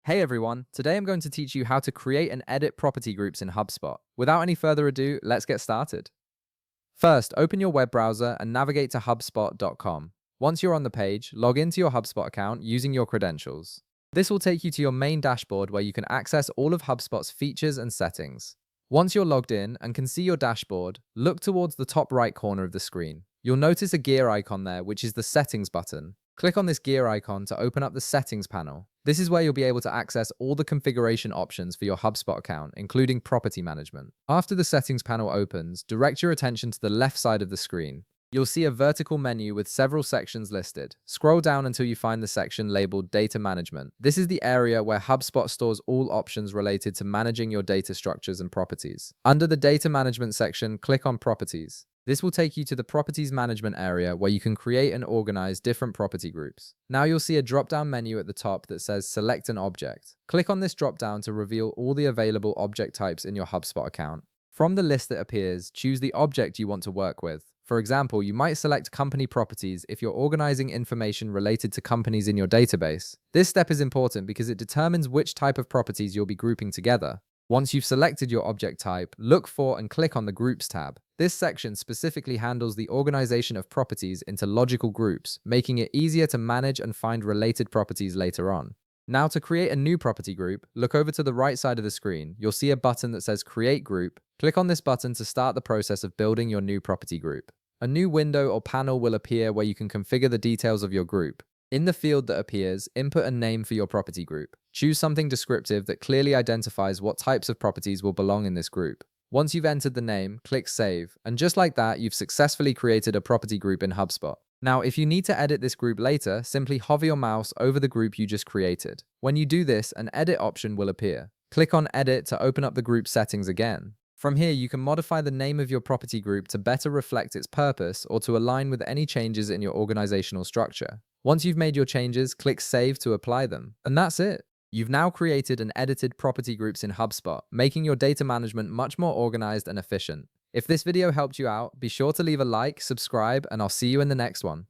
Hey everyone, today I'm going to teach you how to create and edit property groups in Hubspot. Without any further ado, let's get started. First, open your web browser and navigate to hubspot.com. Once you're on the page, log into your HubSpot account using your credentials. This will take you to your main dashboard where you can access all of HubSpot's features and settings. Once you're logged in and can see your dashboard, look towards the top right corner of the screen. You'll notice a gear icon there, which is the settings button. Click on this gear icon to open up the settings panel. This is where you'll be able to access all the configuration options for your HubSpot account, including property management. After the settings panel opens, direct your attention to the left side of the screen. You'll see a vertical menu with several sections listed. Scroll down until you find the section labeled Data Management. This is the area where HubSpot stores all options related to managing your data structures and properties. Under the Data Management section, click on Properties. This will take you to the Properties Management area where you can create and organize different property groups. Now you'll see a drop-down menu at the top that says Select an Object. Click on this drop-down to reveal all the available object types in your HubSpot account. From the list that appears, choose the object you want to work with. For example, you might select company properties if you're organizing information related to companies in your database. This step is important because it determines which type of properties you'll be grouping together. Once you've selected your object type, look for and click on the Groups tab. This section specifically handles the organization of properties into logical groups, making it easier to manage and find related properties later on. Now, to create a new property group, look over to the right side of the screen. You'll see a button that says Create Group. Click on this button to start the process of building your new property group. A new window or panel will appear where you can configure the details of your group. In the field that appears, input a name for your property group. Choose something descriptive that clearly identifies what types of properties will belong in this group. Once you've entered the name, click Save, and just like that, you've successfully created a property group in HubSpot. Now, if you need to edit this group later, simply hover your mouse over the group you just created. When you do this, an Edit option will appear. Click on Edit to open up the group settings again. From here, you can modify the name of your property group to better reflect its purpose or to align with any changes in your organizational structure. Once you've made your changes, click Save to apply them. And that's it. You've now created and edited property groups in HubSpot, making your data management much more organized and efficient. If this video helped you out, be sure to leave a like, subscribe, and I'll see you in the next one.